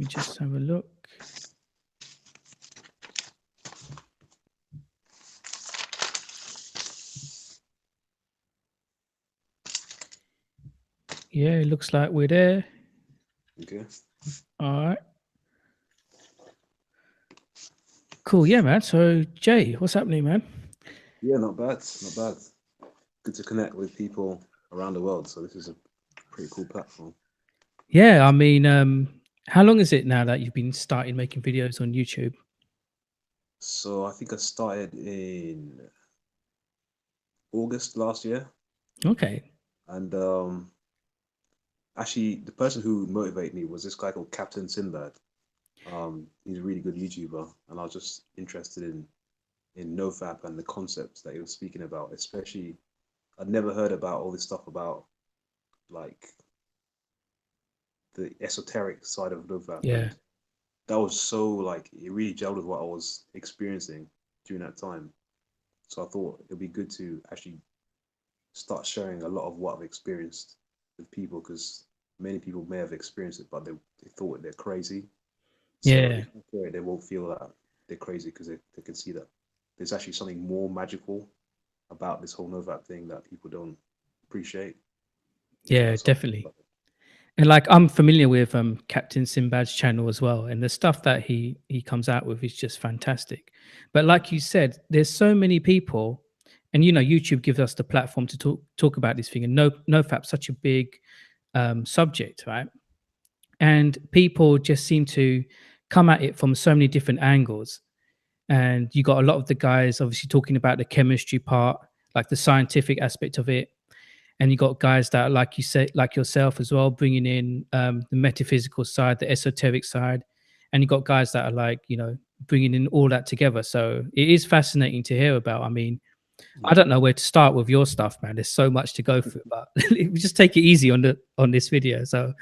me just have a look. Yeah, it looks like we're there. Okay. All right. Cool. Yeah, man. So, Jay, what's happening, man? Yeah, not bad. Not bad. Good to connect with people around the world. So this is a pretty cool platform. Yeah, I mean, how long is it now that you've been starting making videos on YouTube? So I think I started in August last year, Okay. and actually the person who motivated me was this guy called Captain Sinbad. He's a really good YouTuber, and I was just interested in NoFap and the concepts that he was speaking about. Especially, I'd never heard about all this stuff about like the esoteric side of NoFap, Yeah. and that was so like it really gelled with what I was experiencing during that time. So I thought it'd be good to actually start sharing a lot of what I've experienced with people because many people may have experienced it, but they thought they're crazy. So Yeah. if they hear it, they won't feel that they're crazy because they can see that there's actually something more magical about this whole NoVap thing that people don't appreciate. Yeah, So definitely. And like I'm familiar with Captain Sinbad's channel as well, and the stuff that he comes out with is just fantastic. But like you said, there's so many people, and YouTube gives us the platform to talk about this thing. And NoFap's such a big subject, right? And people just seem to come at it from so many different angles. And you got a lot of the guys obviously talking about the chemistry part, like the scientific aspect of it, and you got guys that, like you say, like yourself as well, bringing in the metaphysical side, the esoteric side, and you got guys that are like, bringing in all that together. So it is fascinating to hear about. I mean, I yeah. don't know where to start with your stuff, man. There's so much to go through, but we just take it easy on this video. So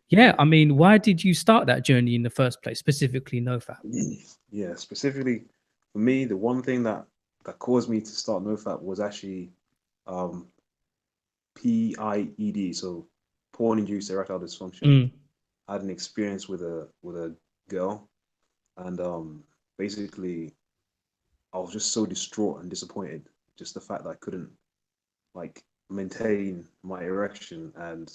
yeah, Yeah. I mean, why did you start that journey in the first place, specifically NoFap? Yeah, specifically for me, the one thing that caused me to start NoFap was actually um, PIED, so porn-induced erectile dysfunction. Mm, I had an experience with a girl, and basically I was just so distraught and disappointed. Just the fact that I couldn't like maintain my erection, and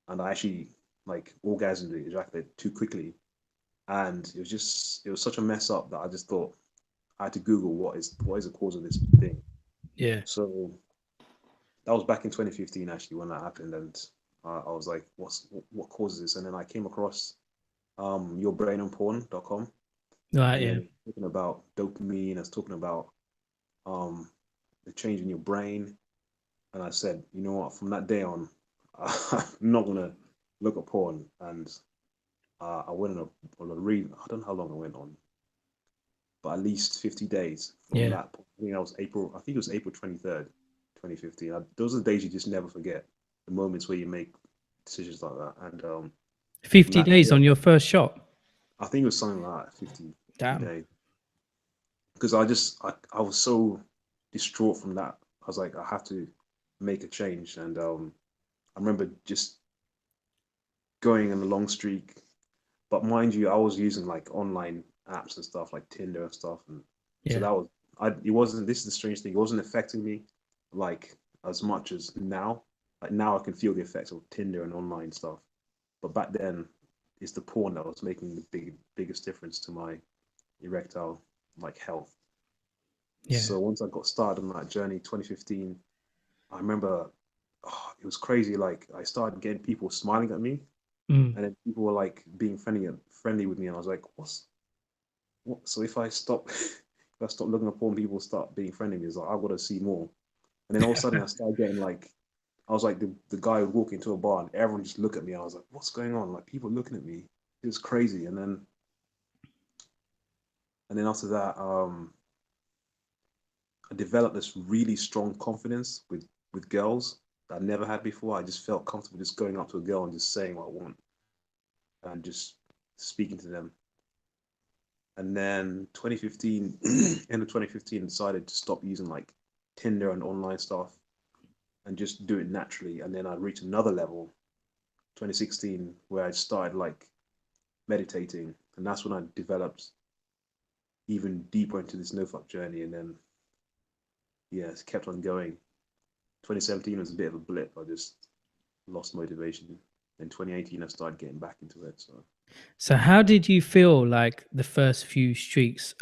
I actually like orgasmed, ejaculated too quickly, and it was such a mess up that I just thought I had to Google what is the cause of this thing. yeah. So that was back in 2015 actually when that happened, and I was like, what causes this? And then I came across yourbrainandporn.com, Right. and Yeah. then talking about dopamine, I was talking about um the change in your brain, and I said, you know what, from that day on, I'm not gonna look at porn, and I went on a read. I don't know how long I went on, but at least 50 days from Yeah. that. I think that was April. I think it was April 23rd, 2015. Those are the days you just never forget. The moments where you make decisions like that, and from 50 that days day, on your first shot. I think it was something like that, 50 Damn. days. Because I was so distraught from that. I was like, I have to make a change, and I remember just going on a long streak. But mind you, I was using like online apps and stuff like Tinder and stuff, and so Yeah. that was I. It wasn't. This is the strange thing. It wasn't affecting me like as much as now. Like now, I can feel the effects of Tinder and online stuff. But back then, it's the porn that was making the biggest difference to my erectile like health. Yeah. So once I got started on that journey, 2015, I remember it was crazy. Like I started getting people smiling at me, Mm. and then people were like being friendly with me, and I was like, "What's what?" So if I stop, if I stop looking at porn, people start being friendly with me. It's like I've got to see more. And then all of a sudden, I started getting like, I was like the guy who walked into a bar, and everyone just looked at me. I was like, "What's going on?" Like people looking at me. It was crazy. And then after that, I developed this really strong confidence with girls that I never had before. I just felt comfortable just going up to a girl and just saying what I want and just speaking to them. And then 2015, end of 2015, decided to stop using like Tinder and online stuff and just do it naturally. And then I reached another level, 2016, where I started like meditating, and that's when I developed even deeper into this NoFap journey. And then yeah, it's kept on going. 2017 was a bit of a blip. I just lost motivation. In 2018, I started getting back into it. So So how did you feel like the first few streaks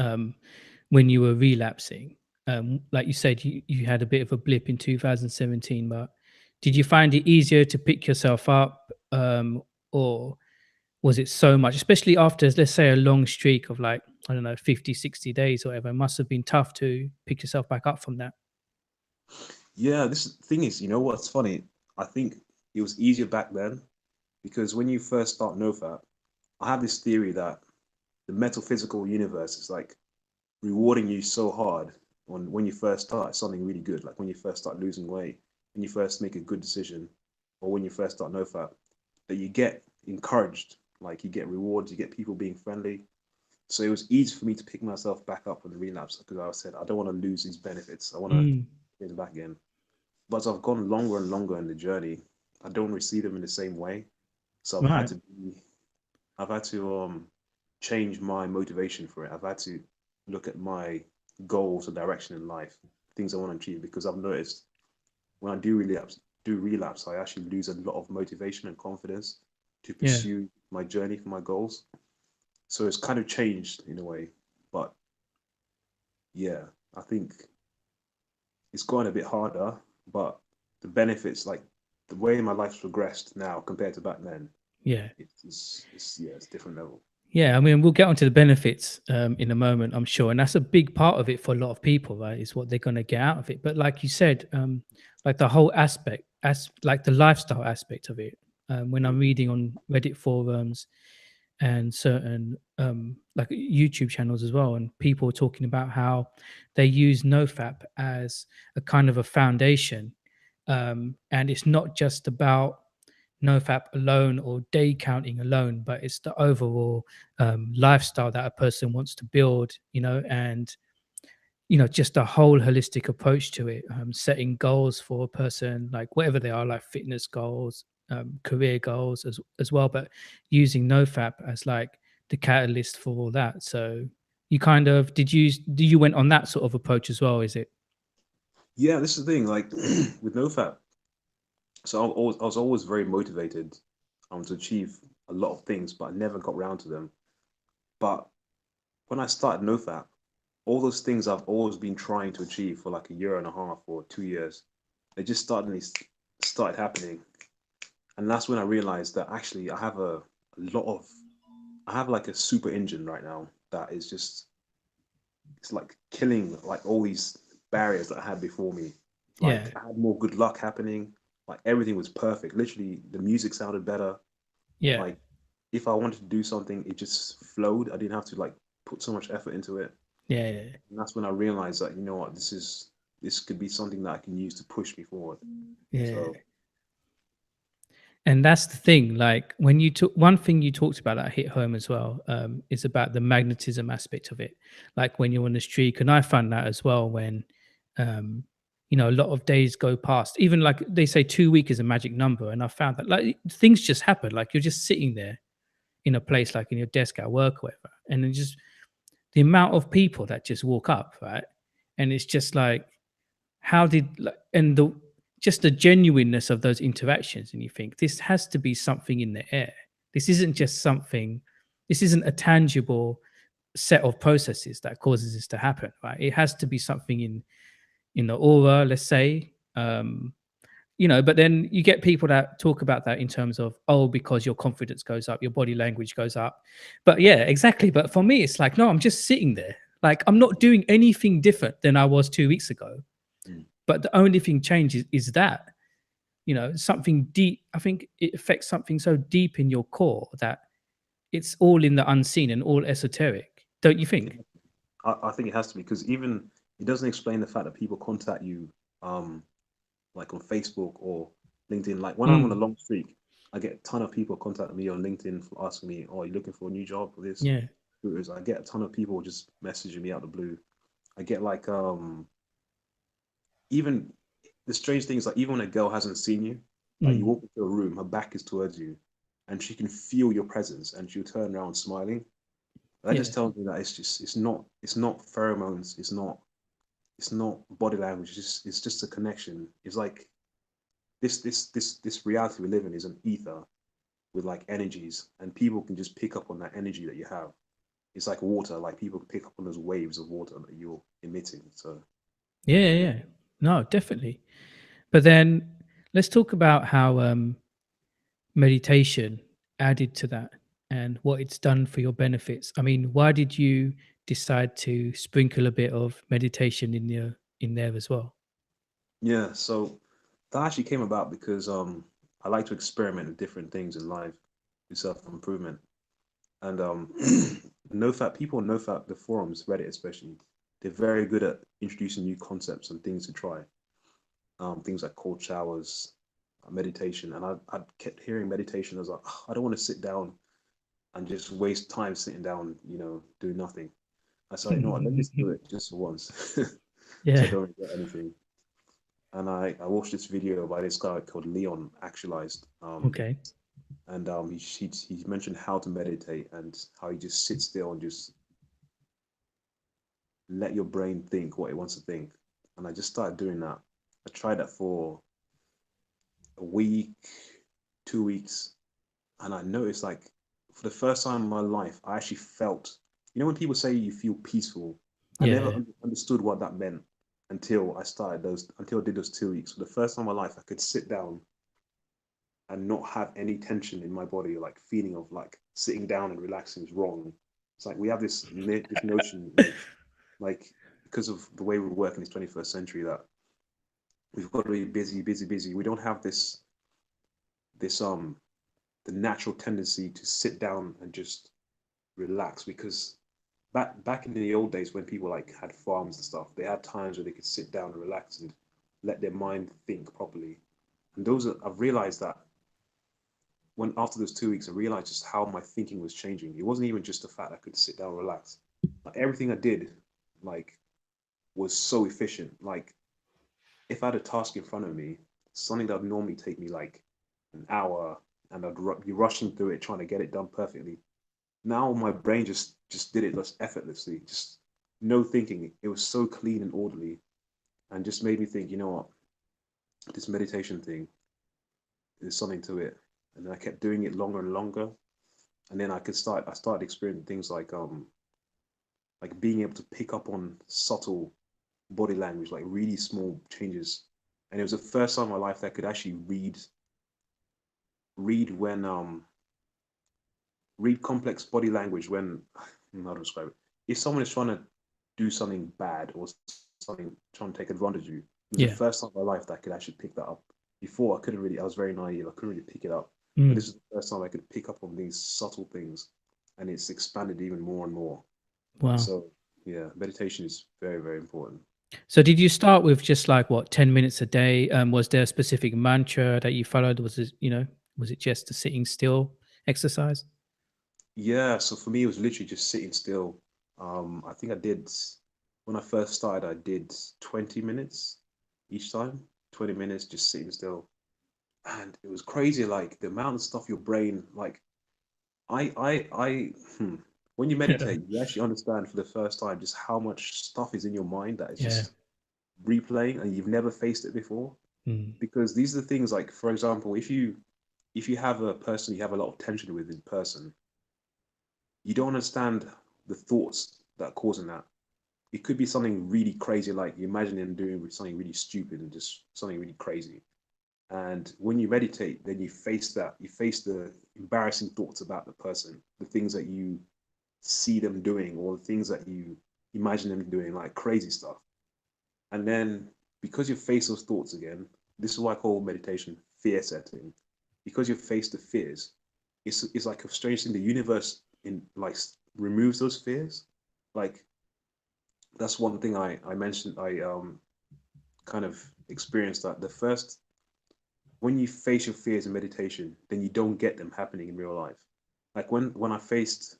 when you were relapsing? Like you said, you had a bit of a blip in 2017, but did you find it easier to pick yourself up, or was it so much, especially after, let's say, a long streak of like, I don't know, 50, 60 days or whatever? It must have been tough to pick yourself back up from that. yeah, this thing is, you know what's funny? I think it was easier back then because when you first start NoFap, I have this theory that the metaphysical universe is like rewarding you so hard when you first start something really good, like when you first start losing weight, when you first make a good decision, or when you first start NoFap, that you get encouraged, like you get rewards, you get people being friendly. So it was easy for me to pick myself back up on the relapse because I said I don't want to lose these benefits. I want to Mm, get them back again. But as I've gone longer and longer in the journey, I don't receive them in the same way. So right. I've had to change my motivation for it. I've had to look at my goals or direction in life, things I want to achieve, because I've noticed when I do relapse, I actually lose a lot of motivation and confidence to Yeah. pursue my journey for my goals. So it's kind of changed in a way. But yeah, I think it's gotten a bit harder, but the benefits, like the way my life's progressed now compared to back then, Yeah. it's yeah, it's a different level. Yeah, I mean, we'll get onto the benefits in a moment, I'm sure, and that's a big part of it for a lot of people, right? Is what they're going to get out of it. But like you said, like the whole aspect, as like the lifestyle aspect of it. When I'm Mm. reading on Reddit forums and certain like YouTube channels as well, and people are talking about how they use NoFap as a kind of a foundation, and it's not just about NoFap alone or day counting alone, but it's the overall lifestyle that a person wants to build, and just a whole holistic approach to it, setting goals for a person, like whatever they are, like fitness goals, career goals as well, but using NoFap as like the catalyst for all that. So you kind of do you went on that sort of approach as well? Is it? Yeah, this is the thing. Like with NoFap, so I was always very motivated to achieve a lot of things, but I never got around to them. But when I started NoFap, all those things I've always been trying to achieve for like a year and a half or 2 years, they just started happening. And that's when I realized that actually lot of I have like a super engine right now that is just it's like killing like all these barriers that I had before me. Yeah, Like I had more good luck happening. Like everything was perfect. Literally, the music sounded better. yeah, Like if I wanted to do something, it just flowed. I didn't have to like put so much effort into it. yeah, yeah, And that's when I realized that you know what, this could be something that I can use to push me forward. yeah. So And that's the thing. Like when you took one thing you talked about that hit home as well, is about the magnetism aspect of it. Like when you're on the streak, and I found that as well when, um, a lot of days go past. Even like they say, 2 week is a magic number, and I found that like things just happen. Like you're just sitting there in a place, like in your desk at work or whatever, and then just the amount of people that just walk up, right? And it's just like how did and the just the genuineness of those interactions, and you think this has to be something in the air. This isn't just something, this isn't a tangible set of processes that causes this to happen, right? It has to be something in the aura, let's say. But then you get people that talk about that in terms of, oh, because your confidence goes up, your body language goes up. But yeah, exactly. But for me, it's like, no, I'm just sitting there, like I'm not doing anything different than I was 2 weeks ago, mm, but the only thing changes is that, something deep. I think it affects something so deep in your core that it's all in the unseen and all esoteric, don't you it, think? I think it has to be because even it doesn't explain the fact that people contact you um like on Facebook or LinkedIn. Like when I'm on a Mm, long streak, I get a ton of people contacting me on LinkedIn for asking me, "Oh, are you looking for a new job for this?" yeah. I get a ton of people just messaging me out of the blue. I get like even the strange thing is like even when a girl hasn't seen you, like you Mm, walk into a room, her back is towards you. and she can feel your presence, and she'll turn around smiling. That Yeah. just tells me that it's not pheromones, it's not body language. It's just a connection. It's like this reality we live in is an ether with like energies, and people can just pick up on that energy that you have. It's like water, like people can pick up on those waves of water that you're emitting. So Yeah. Yeah. No, definitely. But then let's talk about how meditation added to that and what it's done for your benefits. I mean, why did you decide to sprinkle a bit of meditation in there as well? yeah, so that actually came about because I like to experiment with different things in life, with self improvement, and NoFap people on NoFap, the forums, Reddit especially, they're very good at introducing new concepts and things to try. Things like cold showers, meditation, and I kept hearing meditation. I was like, "Oh, I don't want to sit down and just waste time sitting down, doing nothing." I said, you know what, let me just do it just for once, so I Yeah. don't regret anything. And I watched this video by this guy called Leon Actualized, Okay. and he mentioned how to meditate and how you just sit still and just let your brain think what it wants to think. And I just started doing that. I tried that for a week, 2 weeks, and I noticed like for the first time in my life, I actually felt, when people say you feel peaceful, I Yeah. never Yeah. understood what that meant until I did those 2 weeks. For the first time in my life, I could sit down and not have any tension in my body, like feeling of like sitting down and relaxing is wrong. It's like we have this notion, like because of the way we work in this 21st century, that we've got to be busy, busy, busy. We don't have this the natural tendency to sit down and just relax, because back in the old days when people like had farms and stuff, they had times where they could sit down and relax and let their mind think properly. And I've realized that when after those 2 weeks, I realized just how my thinking was changing. It wasn't even just the fact I could sit down and relax. Like everything I did, like, was so efficient. Like if I had a task in front of me, something that would normally take me like an hour, and be rushing through it trying to get it done perfectly. Now my brain just did it just effortlessly, just no thinking. It was so clean and orderly, and just made me think, you know what, this meditation thing, there's something to it. And then I kept doing it longer and longer, and then I started experiencing things like being able to pick up on subtle body language, like really small changes. And it was the first time in my life that I could actually read when read complex body language when how to describe it. If someone is trying to do something bad or something trying to take advantage of you, it was the Yeah. first time in my life that I could actually pick that up. Before I couldn't really, I was very naive. I couldn't really pick it up. But Mm. this is the first time I could pick up on these subtle things, and it's expanded even more and more. Wow. So yeah, meditation is very, very important. So did you start with just like what 10 minutes a day? Was there a specific mantra that you followed? Was it just a sitting still exercise? Yeah, so for me, it was literally just sitting still. I think I did, when I first started, I did 20 minutes each time, 20 minutes just sitting still. And it was crazy, like the amount of stuff your brain, like, when you meditate, you actually understand for the first time just how much stuff is in your mind that is Yeah. just replaying and you've never faced it before. Mm. Because these are the things like, for example, if you have a person you have a lot of tension with in person, you don't understand the thoughts that are causing that. It could be something really crazy, like you imagine them doing something really stupid and just something really crazy. And when you meditate, then you face that. You face the embarrassing thoughts about the person, the things that you see them doing, or the things that you imagine them doing, like crazy stuff. And then because you face those thoughts again, this is what I call meditation fear setting. Because you face the fears, it's like a strange thing. The universe in like removes those fears. Like that's one thing I mentioned. I kind of experienced that the first when you face your fears in meditation, then you don't get them happening in real life. Like when I faced,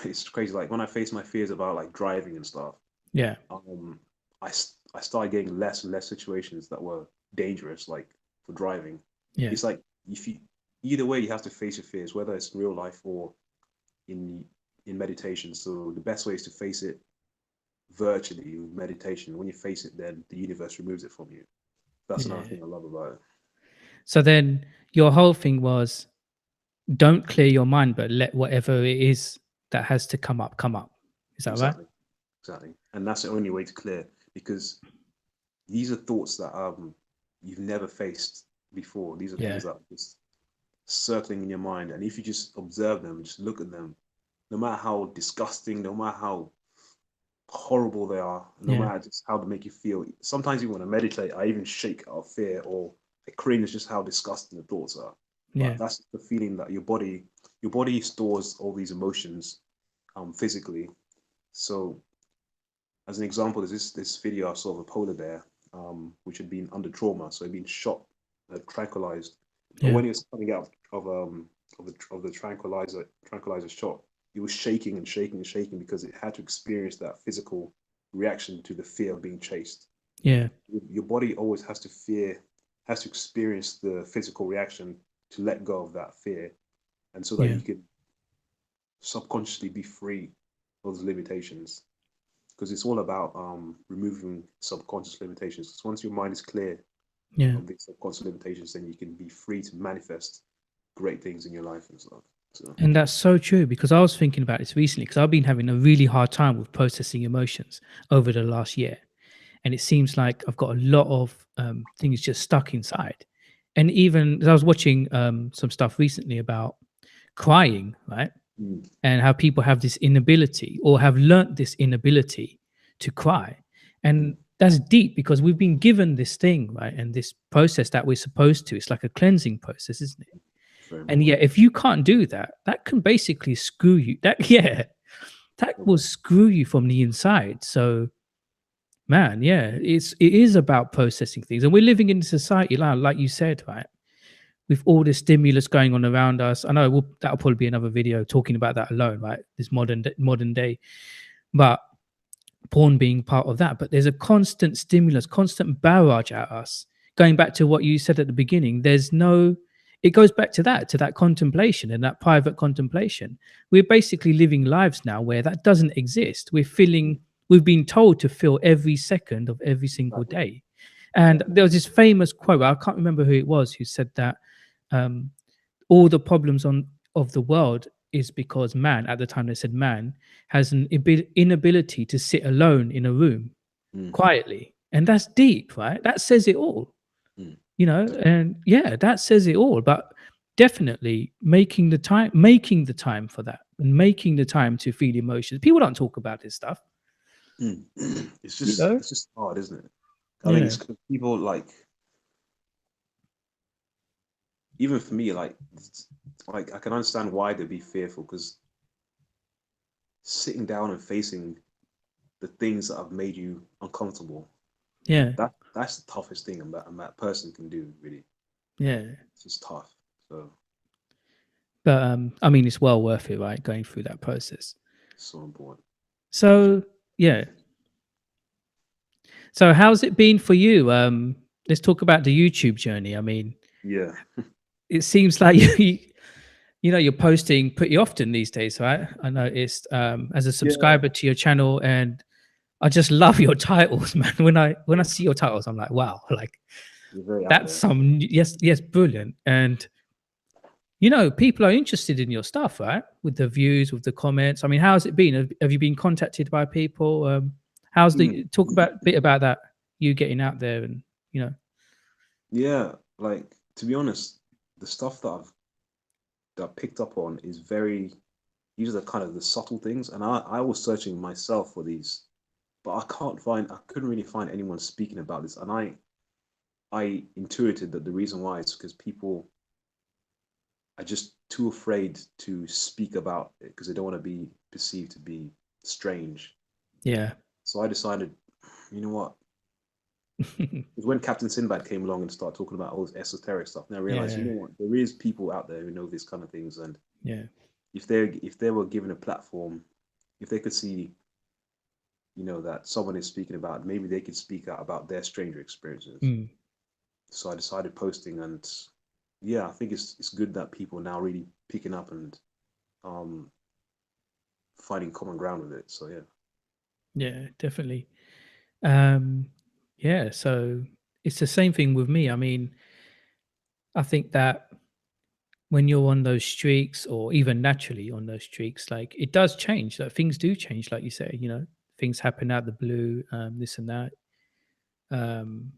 it's crazy. Like when I faced my fears about like driving and stuff, Yeah. um, I started getting less and less situations that were dangerous, like for driving. Yeah. It's like if you either way, you have to face your fears, whether it's in real life or in in meditation. So the best way is to face it virtually with meditation. When you face it, then the universe removes it from you. That's another Yeah. thing I love about it. So then your whole thing was don't clear your mind, but let whatever it is that has to come up come up. Is that right? Exactly, exactly. And that's the only way to clear, because these are thoughts that you've never faced before. These are Yeah. things that are just circling in your mind. And if you just observe them, just look at them, no matter how disgusting, no matter how horrible they are, no Yeah. matter just how they make you feel. Sometimes you want to meditate, I even shake out of fear or I cringe just how disgusting the thoughts are. Yeah. But that's the feeling that your body stores all these emotions physically. So as an example, there's this video I saw of a polar bear, which had been under trauma, so he'd been shot, tranquilized. But Yeah. when he was coming out of the tranquilizer shot, he was shaking and shaking and shaking because it had to experience that physical reaction to the fear of being chased. Yeah. Your body always has to experience the physical reaction to let go of that fear, and so that Yeah. you can subconsciously be free of those limitations, because it's all about removing subconscious limitations. Because once your mind is clear Yeah. of these subconscious limitations, then you can be free to manifest great things in your life and stuff. So, And that's so true because I was thinking about this recently because I've been having a really hard time with processing emotions over the last year. And it seems like I've got a lot of things just stuck inside. And even as I was watching some stuff recently about crying, right? mm, And how people have this inability or have learnt this inability to cry. mm, And that's deep because we've been given this thing, right? And this process that we're supposed to, it's like a cleansing process, isn't it? very And important. yet, if you can't do that, that can basically screw you. That, yeah, that will screw you from the inside. So, man, yeah, it is about processing things. And we're living in a society, like you said, right? With all the stimulus going on around us. I know that'll probably be another video talking about that alone, right? This modern day. But porn being part of that. But there's a constant stimulus, constant barrage at us. Going back to what you said at the beginning, it goes back to that contemplation and that private contemplation. We're basically living lives now where that doesn't exist. We've been told to feel every second of every single Exactly. day. And Exactly. there was this famous quote, I can't remember who it was, who said that um, all the problems on of the world is because man, at the time they said man, has an inability to sit alone in a room Mm, quietly. And that's deep, right? That says it all, mm, and yeah, that says it all. But definitely making the time for that and making the time to feel emotions. People don't talk about this stuff, mm. you know? It's just hard, isn't it? I think Yeah. it's 'cause people like, even for me, like I can understand why they'd be fearful, because sitting down and facing the things that have made you uncomfortable, Yeah. that's the toughest thing a person can do, really. Yeah. It's just tough. So But I mean it's well worth it, right? Going through that process. so important. Huge. So yeah. So how's it been for you? Let's talk about the YouTube journey. I mean, Yeah. it seems like you're posting pretty often these days, right? I noticed as a Yeah. subscriber to your channel, and I just love your titles, man. When I see your titles, I'm like, wow, like You're very out that's there. some yes, brilliant. And people are interested in your stuff, right? With the views, with the comments. I mean, how's it been? Have you been contacted by people? How's Mm. the talk about bit about that? You getting out there, and you know, Yeah. Like, to be honest, the stuff that I've picked up on is very, these are kind of the subtle things. And I was searching myself for these, but I couldn't really find anyone speaking about this. And I intuited that the reason why is because people are just too afraid to speak about it because they don't want to be perceived to be strange. yeah, So I decided, you know what? Because when Captain Sinbad came along and started talking about all this esoteric stuff, then I realized, you yeah, know what? There is people out there who know these kind of things, and yeah, if they were given a platform, if they could see, that someone is speaking about, maybe they could speak out about their stranger experiences. mm, So I decided posting, and yeah, I think it's good that people are now really picking up and um finding common ground with it. So yeah. Yeah, definitely. Um, yeah, so it's the same thing with me. I mean, I think that when you're on those streaks or even naturally on those streaks, like it does change. Like things do change, like you say, things happen out the blue, this and that. Um,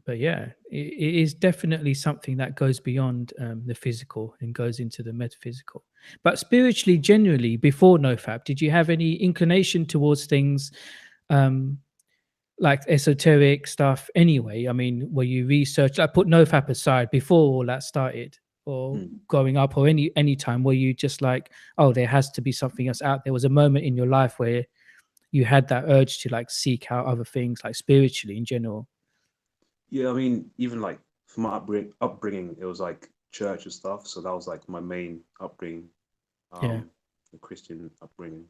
but yeah, it is definitely something that goes beyond the physical and goes into the metaphysical. But spiritually, generally, before NoFap, did you have any inclination towards things um, like esoteric stuff anyway? I mean, were you research? I put NoFap aside before all that started, or Mm. growing up, or any time where you just like, oh, there has to be something else out there. Was a moment in your life where you had that urge to like seek out other things, like spiritually in general. Yeah, I mean, even like for my upbringing, it was like church and stuff. So that was like my main upbringing, Yeah. the Christian upbringing.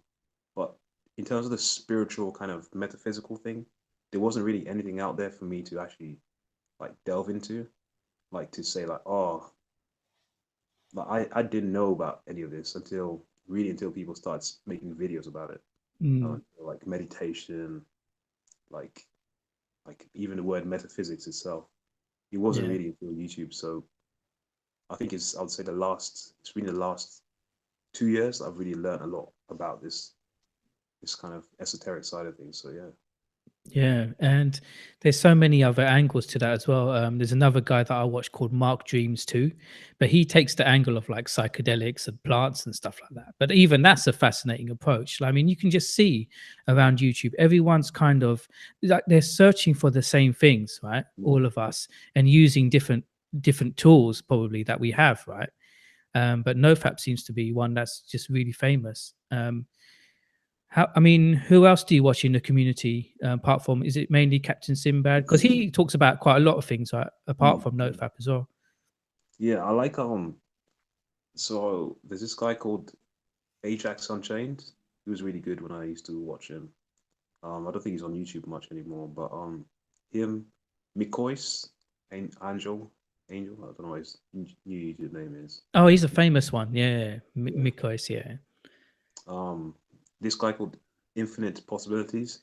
But in terms of the spiritual kind of metaphysical thing, there wasn't really anything out there for me to actually like delve into, like to say like, oh, like I didn't know about any of this until really until people started making videos about it, Mm, like meditation, like like even the word metaphysics itself. It wasn't yeah. really until YouTube. So I think I would say it's been the last 2 years I've really learned a lot about this kind of esoteric side of things. So yeah. Yeah, and there's so many other angles to that as well. There's another guy that I watch called Mark Dreams too, but he takes the angle of like psychedelics and plants and stuff like that. But even that's a fascinating approach. I mean, you can just see around YouTube, everyone's kind of like they're searching for the same things, right? Mm. All of us, and using different tools probably that we have, right? But NoFap seems to be one that's just really famous. How, I mean, who else do you watch in the community apart from? Is it mainly Captain Sinbad? Because he talks about quite a lot of things, right? Apart Mm. from NoFap as well. Yeah, I like so there's this guy called Ajax Unchained. He was really good when I used to watch him. I don't think he's on YouTube much anymore, but him, Mikois, Angel, I don't know what his new YouTube name is. Oh, he's a famous one. Yeah, Yeah. Mikos. Yeah. Um, this guy called Infinite Possibilities.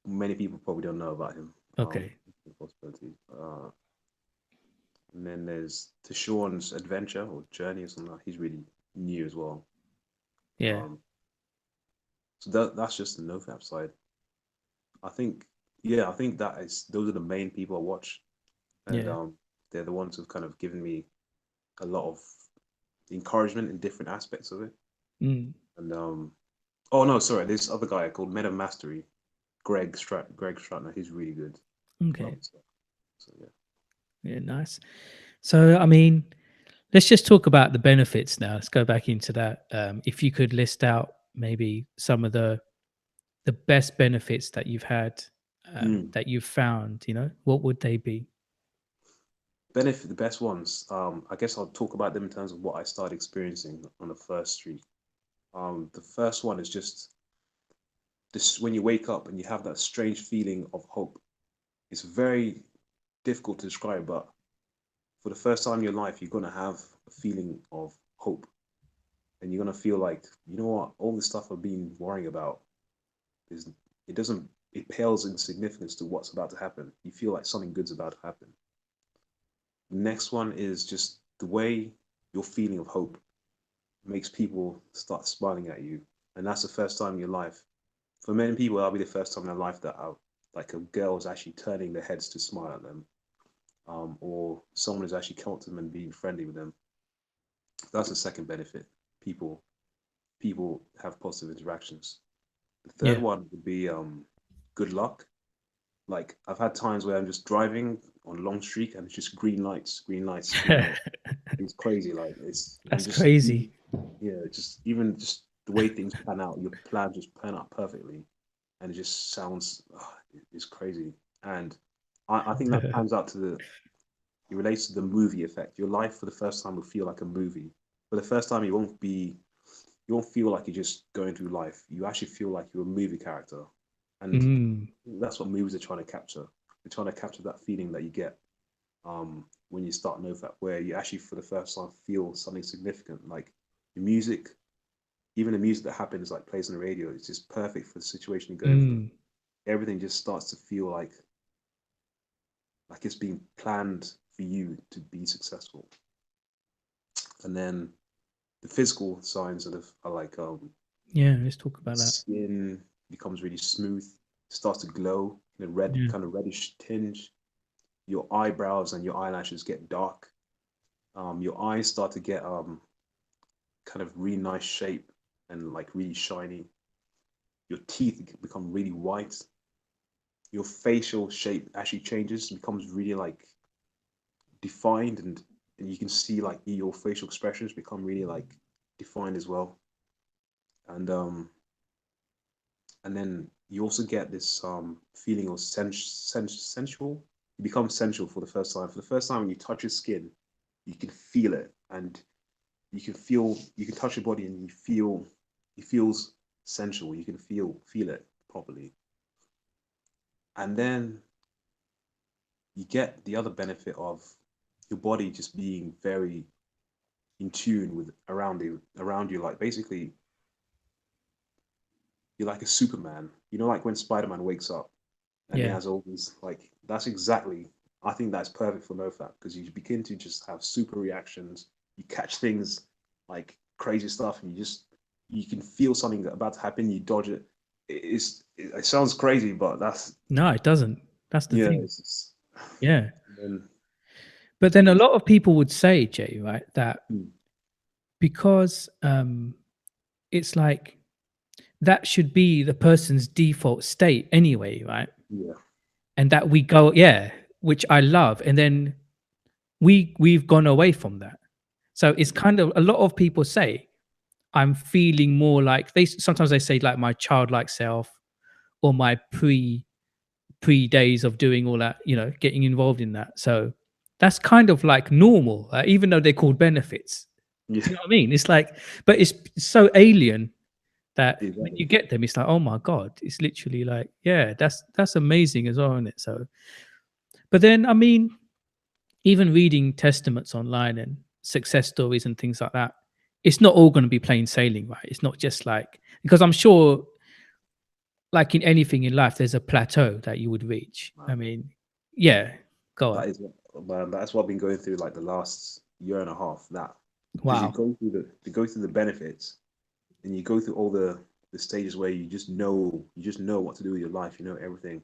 Many people probably don't know about him. Okay. Infinite Possibilities. And then there's Tashawn's Adventure or Journey or something like that. He's really new as well. Yeah. Um, so that's just the NoFap side. I think, yeah, I think that is those are the main people I watch, and Yeah. they're the ones who've kind of given me a lot of encouragement in different aspects of it. Mm, And oh no, sorry, this other guy called Meta Mastery, Greg Stratner. He's really good as well. okay. So yeah. Yeah. Nice. So, I mean, let's just talk about the benefits now. Let's go back into that. If you could list out maybe some of the best benefits that you've had, Mm. that you've found, what would they be? Benefit the best ones. I guess I'll talk about them in terms of what I started experiencing on the first streak. The first one is just this when you wake up and you have that strange feeling of hope. It's very difficult to describe, but for the first time in your life, you're gonna have a feeling of hope, and you're gonna feel like, you know what, all the stuff I've been worrying about is it doesn't it pales in significance to what's about to happen. You feel like something good's about to happen. The next one is just the way your feeling of hope makes people start smiling at you, and that's the first time in your life. For many people, that'll be the first time in their life that like a girl is actually turning their heads to smile at them, or someone is actually coming up to them and being friendly with them. That's the second benefit. People people have positive interactions. The third Yeah. one would be good luck. Like I've had times where I'm just driving on a long streak and it's just green lights, green lights, green lights. It's crazy. Like it's and That's just crazy. yeah, just even just the way things pan out, your plan just pan out perfectly, and it just sounds it's crazy. And I think that pans out to it relates to the movie effect. Your life for the first time will feel like a movie. For the first time, you won't feel like you're just going through life. You actually feel like you're a movie character, and Mm, that's what movies are trying to capture. They're trying to capture that feeling that you get when you start NoFap, where you actually for the first time feel something significant, like the music, even the music that happens like plays on the radio, it's just perfect for the situation you're going through. Mm. Everything just starts to feel like it's being planned for you to be successful. And then the physical signs are like Yeah, let's talk about that. skin becomes really smooth, starts to glow in a red Yeah. kind of reddish tinge. Your eyebrows and your eyelashes get dark. Your eyes start to get kind of really nice shape and like really shiny. Your teeth become really white. Your facial shape actually changes, becomes really like defined, and you can see like your facial expressions become really like defined as well. And and then you also get this feeling of sensual. You become sensual for the first time. For the first time, when you touch your skin, you can feel it, and you can touch your body, and it feels sensual. You can feel it properly, and then you get the other benefit of your body just being very in tune with around you. Like basically, you're like a Superman. You know, like when Spider-Man wakes up and he Yeah. has all these like that's exactly I think that's perfect for NoFap because you begin to just have super reactions. You catch things like crazy stuff, and you can feel something about to happen. You dodge it. It sounds crazy, but that's No, it doesn't. That's the yeah. thing. Yeah. Then But then a you lot of people would say, Jay, right, that mm, because it's like that should be the person's default state anyway, right? yeah, And that we go, yeah, which I love. And then we've gone away from that. So it's kind of a lot of people say, I'm feeling more like they sometimes they say like my childlike self or my pre days of doing all that, getting involved in that. So that's kind of like normal, even though they're called benefits. yeah, Do you know what I mean? It's like, but it's so alien that when exactly. you get them, it's like, oh my god, it's literally like, yeah, that's amazing as well, isn't it? So, but then I mean, even reading testaments online and success stories and things like that, it's not all going to be plain sailing, right? It's not just like because I'm sure, like in anything in life, there's a plateau that you would reach. I Man, mean, yeah, go on. that is man, that's what I've been going through like the last year and a half. That because Wow. you go through the benefits and you go through all the stages where you just know what to do with your life, you know everything,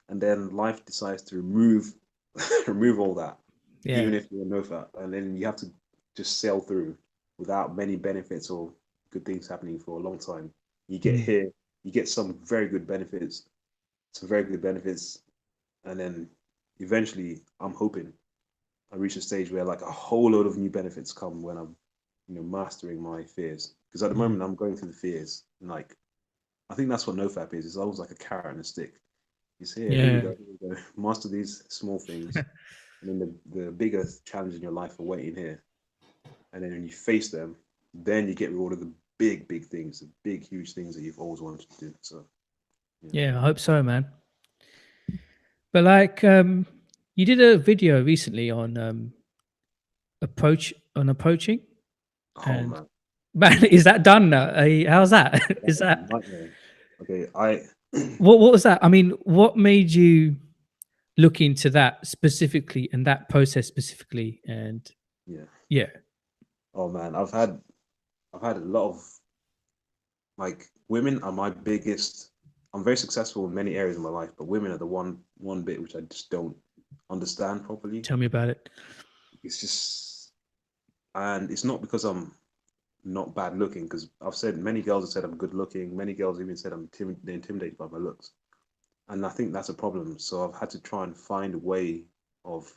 and then life decides to remove remove all that, Yeah. even if you're no fat, and then you have to just sail through without many benefits or good things happening for a long time. You get Mm. here, you get some very good benefits, and then eventually, I'm hoping I reach a stage where like a whole load of new benefits come when I'm, mastering my fears. Because at the Mm. moment I'm going through the fears, and like I think that's what NoFap is. It's always like a carrot and a stick. It's here we Yeah. go, here we go. Master these small things, and then the bigger challenge in your life are waiting here. And then when you face them, then you get rewarded the big things, the big huge things that you've always wanted to do. So yeah. Yeah. I hope so, man. But like, you did a video recently on approaching, Oh and man, man, is that done now? How's that? that Is is a that nightmare. Okay, I what was that? I mean, what made you look into that specifically and that process specifically? And yeah. yeah, Oh man, I've had a lot of like women are my biggest. I'm very successful in many areas of my life, but women are the one bit which I just don't understand properly. tell me about it. It's just, and it's not because I'm not bad looking, because I've said many girls have said I'm good looking. Many girls even said they're intimidated by my looks, and I think that's a problem. So I've had to try and find a way of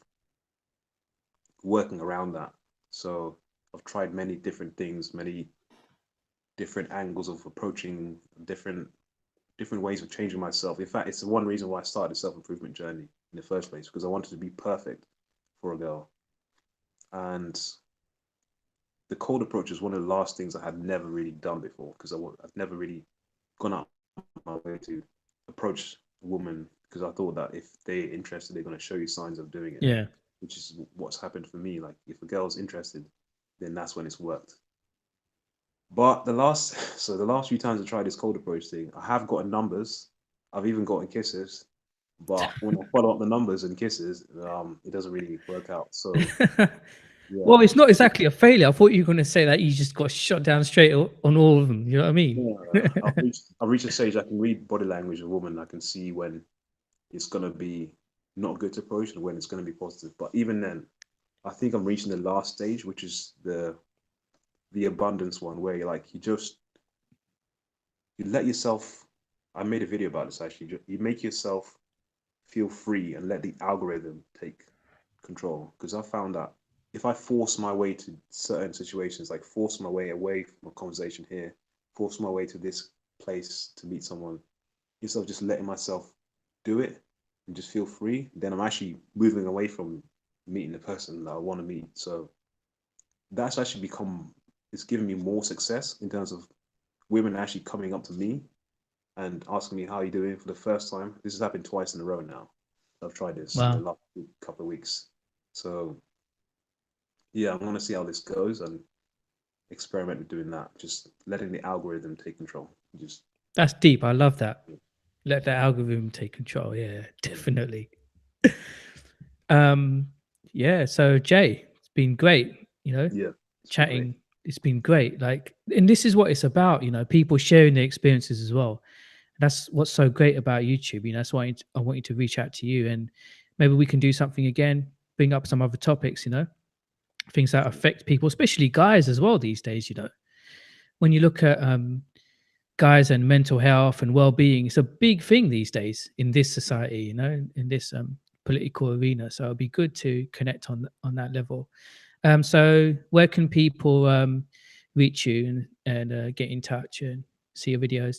working around that. So I've tried many different things, many different angles of approaching different ways of changing myself. In fact, it's one reason why I started a self improvement journey in the first place because I wanted to be perfect for a girl. And the cold approach is one of the last things I had never really done before because I've never really gone out my way to approach a woman because I thought that if they're interested, they're going to show you signs of doing it. Yeah. which is what's happened for me. Like if a girl's interested, then that's when it's worked. But the last few times I tried this cold approach thing, I have gotten numbers. I've even gotten kisses. But when I follow up the numbers and kisses, it doesn't really work out. So yeah, Well, it's not exactly a failure. I thought you were going to say that you just got shot down straight on all of them. You know what I mean? yeah, I've reached a stage I can read body language of a woman. I can see when it's gonna be not good to approach and when it's gonna be positive. But even then, I think I'm reaching the last stage, which is the abundance one, where you're like you let yourself. I made a video about this actually. You make yourself feel free and let the algorithm take control. Because I found that if I force my way to certain situations, like force my way away from a conversation here, force my way to this place to meet someone, instead of just letting myself do it and just feel free, then I'm actually moving away from meeting the person that I want to meet. So that's actually become, it's given me more success in terms of women actually coming up to me and asking me how you doing for the first time. This has happened twice in a row now. I've tried this in the Wow. last couple of weeks. So yeah, I want to see how this goes and experiment with doing that. Just letting the algorithm take control. Just That's deep. I love that. Let the algorithm take control. Yeah, definitely. Um, yeah. So Jay, it's been great. yeah, it's been great. Chatting. It's been great. Like, and this is what it's about. People sharing their experiences as well. That's what's so great about YouTube. That's why I want you to reach out to you, and maybe we can do something again. Bring up some other topics. Things that Definitely. affect people, especially guys as well these days. When you look at guys and mental health and well-being, it's a big thing these days in this society, in this political arena. So it'll be good to connect on that level. So where can people reach you and get in touch and see your videos?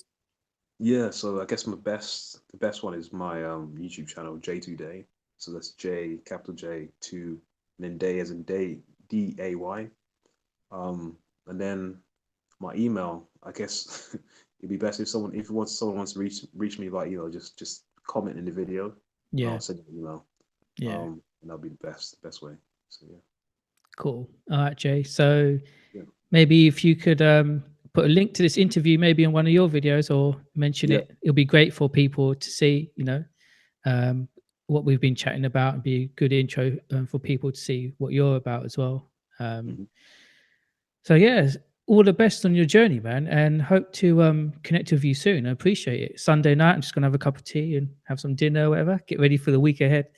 Yeah, so I guess the best one is my YouTube channel, J2Day. So that's J, capital J, two, and then day as in day, DAY. And then my email, I guess it'd be best if someone wants to reach me by email, just comment in the video and Yeah, I'll send you an email. yeah. And that'll be the best way. So yeah. Cool. All right, Jay. So Yeah. maybe if you could put a link to this interview maybe on one of your videos or mention Yeah. it, it'll be great for people to see, um, what we've been chatting about, and be a good intro for people to see what you're about as well. Um, Hmm. so yeah, all the best on your journey, man, and hope to connect with you soon. I appreciate it. Sunday night, I'm just gonna have a cup of tea and have some dinner, or whatever. Get ready for the week ahead.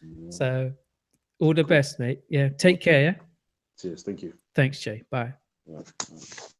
Yeah. So all the Cool. best, mate. Yeah, take Awesome. care. Yeah. Cheers. Thank you. Thanks, Jay. Bye. All right. All right.